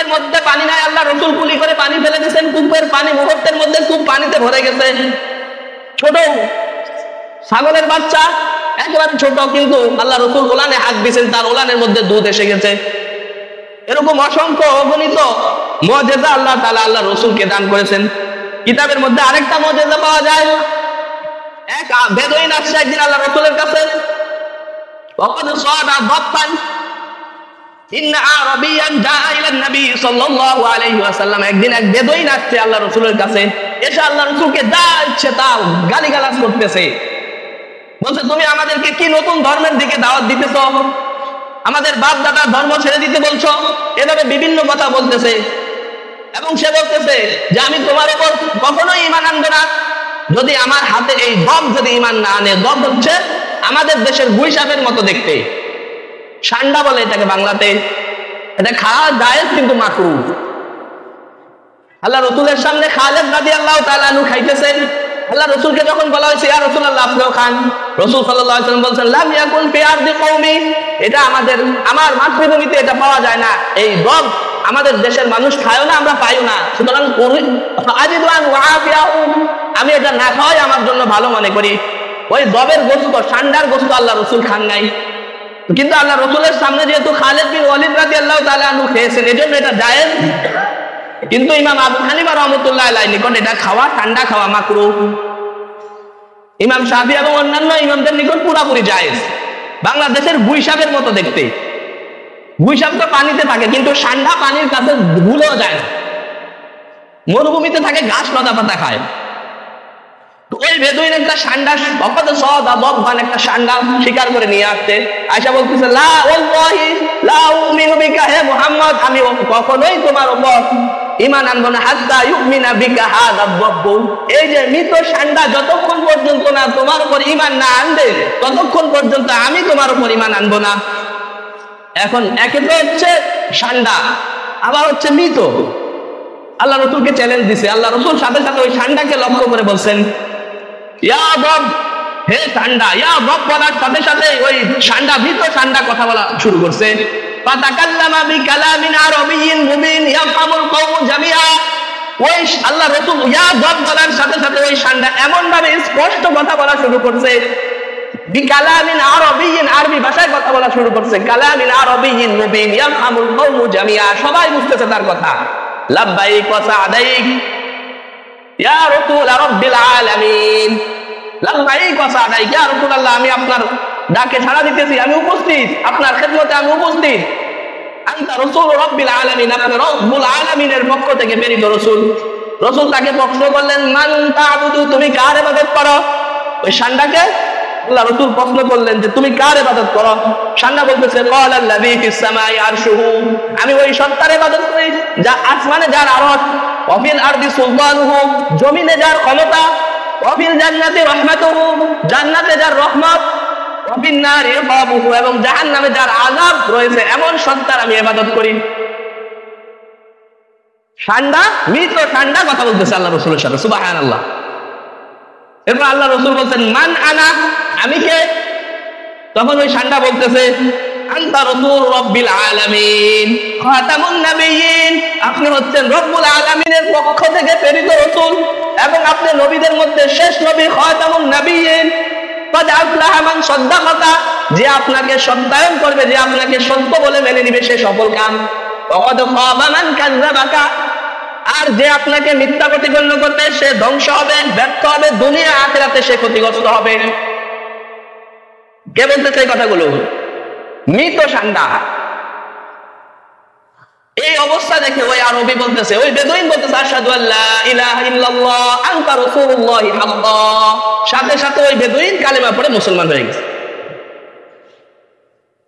কূপের মধ্যে পানি নাই, আল্লাহ রাসূল কুলি করে পানি ফেলে দিয়েছেন, কূপের পানি মুহূর্তের মধ্যে কূপ পানিতে ভরে গেছে। ছোট ছাগলের বাচ্চা একেবারে ছোট, কিন্তু আল্লাহ রাসূল ওলানে হাত দিয়েছেন, তার ওলানের মধ্যে দুধ এসে গেছে। এরকম অসংখ্য অগণিত মুজিজা আল্লাহ তাআলা আল্লাহ রাসূলকে দান করেছেন। কিতাবের মধ্যে আরেকটা মুজিজা পাওয়া যায়। এক বেদুইন আসছে একদিন আল্লাহ রাসূলের কাছে, وقد صاد ضبطا ان عربيا جاء الى النبي صلى الله عليه وسلم। একদিন এক বেদুইন আসছে আল্লাহ রাসূলের কাছে, এসে আল্লাহ রাসূলকে দাঁড়াচ্ছে, তাও গালিগালাজ করতেছে, বলছে তুমি আমাদেরকে কি নতুন ধর্মের দিকে দাওয়াত দিতেছ, আমাদের বাপ দাদার ধর্ম ছেড়ে দিতে বলছো, এভাবে বিভিন্ন কথা বলতেছে। এবং সে বলতেছে যে আমি তোমার উপর কখনোই ঈমান আনবো না যদি আমার হাতে এই দব যদি ঈমান না আনে। দব হচ্ছে আমাদের দেশের গুইসাপের মতো দেখতে, সান্ডা বলে এটাকে বাংলাতে। এটা খাওয়া জায়েজ কিন্তু মাকরুহ। আল্লাহ রাসূলের সামনে খালেদ রাদিয়াল্লাহু তাআলা আনহু খাইতেছেন। আল্লাহ রাসূলকে যখন বলা হয়েছে ইয়া রাসূলুল্লাহ আপনিও খান, রাসূল সাল্লাল্লাহু আলাইহি ওয়াসাল্লাম বলেন লাম ইয়াকুন ফি আরদি কওমি, এটা আমার মাতৃভূমিতে এটা পাওয়া যায় না, এই দব আমাদের দেশের মানুষ খায়ও না, আমরা পাইও না, সুতরাং আজিদুন ওয়াফিয়াহু, আমি এটা না খাওয়াই আমার জন্য ভালো মনে করি। ওই দবের গোশত, সান্ডার গোশত আল্লাহ রাসূল খান নাই, কিন্তু আল্লাহ রাসূলের সামনে যেহেতু খালিদ বিন ওয়ালিদ রাদিয়াল্লাহু তাআলা আনহু খেয়েছেন, এজন্য এটা জায়েজ। কিন্তু ইমাম আবু হানিফা রাহমাতুল্লাহি আলাইহি নিকট এটা খাওয়া, ঠান্ডা খাওয়া মাকরুহ। ইমাম শাফি এবং অন্যান্য ইমামদের নিকট পুরোপুরি জায়েজ। বাংলাদেশের গুইসাপের মতো দেখতে, গুইসাপ তো পানিতে থাকে, কিন্তু ঠান্ডা পানির কাছে ভুলেও যায় না, মরুভূমিতে থাকে, ঘাস লতা পাতা খায়। ওই বেদুইন একটা ষান্ডা, অকত সদা বকবান একটা ষান্ডা শিকার করে নিয়ে আসছে। আয়েশা বলতেছে লা ওয়াল্লাহি লা উমিনু বিকা, হে মুহাম্মদ আমি কখনোই তোমার উপর ঈমান আনবো না হাত্তা ইউমিনা বিকা হাযা বকবু, এই যে মৃত ষান্ডা যতক্ষণ পর্যন্ত না তোমার উপর ঈমান না আনবে ততক্ষণ পর্যন্ত আমি তোমার উপর ঈমান আনবো না। এখন একে তো হচ্ছে ষান্ডা, আবার হচ্ছে মৃত। আল্লাহ রাসূলকে চ্যালেঞ্জ দিছে। আল্লাহ রাসূল সাথে সাথে ওই ষান্ডাকে লক্ষ্য করে বলছেন ইয়া বব, হে ষান্ডা, ইয়া বব বলার সাথে সাথে ওই ষান্ডা, মৃত ষান্ডা কথা বলা শুরু করছে। ফাতাকাল্লামা বিকালামিন আরাবিয়্যিন মুবিন ইয়াফহামুল কওমু জামিআ, ওই আল্লাহ রাসূল ইয়া বব বলার সাথে সাথে ওই ষান্ডা এমন ভাবে স্পষ্ট কথা বলা শুরু করছে, বিকালামিন আরাবিয়্যিন, আরবি ভাষায় কথা বলা শুরু করছে, কালামিন আরাবিয়্যিন মুবিন ইয়াফহামুল কওমু জামিআ, সবাই বুঝতেছে তার কথা। লাব্বাইক ওয়া সা'দাইক ইয়া রাসূল রাব্বিল আলামিন, লাব্বাইক ওয়া সা'দাইক ইয়া রাসূলুল্লাহ, আমি আপনার ডাকে সাড়া দিতেছি, আমি উপস্থিত, আপনার খেদমতে আমি উপস্থিত। আনতা রাসূল রাব্বিল আলামিন, আপনি রব্বুল আলামিনের পক্ষ থেকে প্রেরিত রাসূল। রাসূল তাকে প্রশ্ন করলেন মান তা'বুদু, তুমি কার ইবাদত করো? ওই ষান্ডাকে আল্লাহ রাসূল প্রশ্ন করলেন যে তুমি কার ইবাদত করো? ষান্ডা বলতেছে ক্বালাল্লাযী ফিস সামাই আরশুহু, আমি ওই সত্তার ইবাদত করি যা আসমানে যার আরশ, ওয়া ফিল আরদি সুলতানুহু, জমিনে যার ক্ষমতা, ওয়া ফিল জান্নাতি রাহমাতুহু, জান্নাতে যার রহমত, ওয়া ফিন নারি ইকাবুহু, এবং জাহান্নামে যার আযাব রয়েছে, এমন সত্তার আমি ইবাদত করি। ষান্ডা, মৃত ষান্ডা কথা বলতেছে আল্লাহ রাসূলের সাথে, সুবহানাল্লাহ। এরপর আল্লাহ রাসূল বলছেন মান আনা, আমি কে? তখন ওই ষান্ডা বলতেছে আনতা রাসূল রাব্বিল আলামিন খাতামুন নাবিয়্যিন, আপনি হচ্ছেন রব্বুল আলামিনের পক্ষ থেকে প্রেরিত রাসূল, এবং আপনি নবীদের মধ্যে শেষ নবী, খাতামুন নাবিয়্যিন। ক্বাদ আফলাহা মান সাদ্দাকাকা, যে আপনাকে সত্যায়ন করবে, যে আপনাকে সত্য বলে মেনে নিবে, সে সফল কাম। ওয়া ক্বাদ খাবা মান কাযযাবাকা, আর যে আপনাকে মিথ্যা প্রতিপন্ন করবে সে ধ্বংস হবে, ব্যর্থ হবে, দুনিয়া আখিরাতে সে ক্ষতিগ্রস্ত হবে। কে বলতেছে এই কথাগুলো? মৃত ষান্ডা। এই অবস্থা দেখে ওই আরবি বলতেছে, ওই বেদুইন বলতেছে আশহাদু আল্লা ইলাহা ইল্লাল্লাহ আনতা রাসূলুল্লাহি হাক্কা, সাথে সাথে ওই বেদুইন কালেমা পড়ে মুসলমান হয়ে গেছে।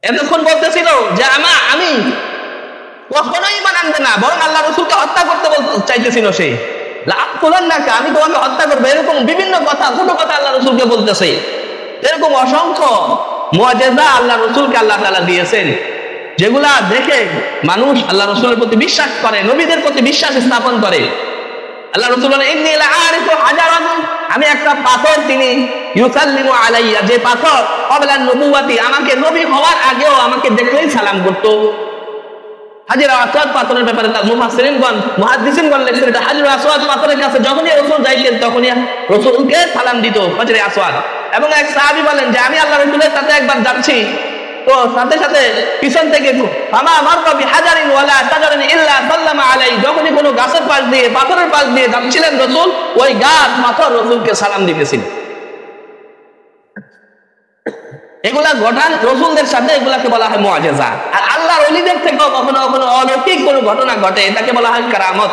এতক্ষণ বলতেছিল যে আমি কখনোই ঈমান আনবে না, বরং আল্লাহ রাসূলকে হত্যা করতে চাইতেছিল সে, লাআকুলান্নাকা, আমি তোমাকে হত্যা করবো, এরকম বিভিন্ন কথা, ছোট কথা আল্লাহ রাসূলকে বলতেছে। এরকম অসংখ্য মুআজিজা আল্লাহ রাসূলকে আল্লাহ তাআলা দিয়েছেন, যেগুলা দেখে মানুষ আল্লাহ রাসূলের প্রতি বিশ্বাস করে, নবীদের প্রতি বিশ্বাস স্থাপন করে। আল্লাহ রাসূল বলেন ইন্নী লাআরিফু হাজারান, আমি একটা পাথর, তিনি ইউসাল্লিমু আলাইয়া, যে পাথর ক্বাবলা নবুওয়াতি, আমাকে নবী হওয়ার আগেও আমাকে দেখলেই সালাম করতো। হাজির আসওয়াদ পাথরের ব্যাপারে তার মুফাসসিরিনগণ মুহাদ্দিসিনগণ লেখেন, এটা হাজির আসওয়াদ পাথরের কাছে যখনই রাসূল যাইতেন তখনই রাসূলকে সালাম দিত হাজির আসওয়াদ। এবং এক সাহাবী বলেন যে আমি আল্লাহ রাসূলের সাথে একবার যাচ্ছি, তো সাথে সাথে পিছন থেকে ফামা মাররা বিহাজারিন ওয়ালা তাজারিন ইল্লা সাল্লামা আলাইহি, যখনই কোনো গাছের পাশ দিয়ে পাথরের পাশ দিয়ে যাচ্ছিলেন রাসূল, ওই গাছ পাথর রাসূলকে সালাম দিতেছিল। এগুলা ঘটনা রাসূলদের সাথে, এগুলাকে বলা হয় মুআজিজা। আর আল্লাহর ওলিদের থেকেও কখনো কখনো অলৌকিক কোনো ঘটনা ঘটে, এটাকে বলা হয় কারামত।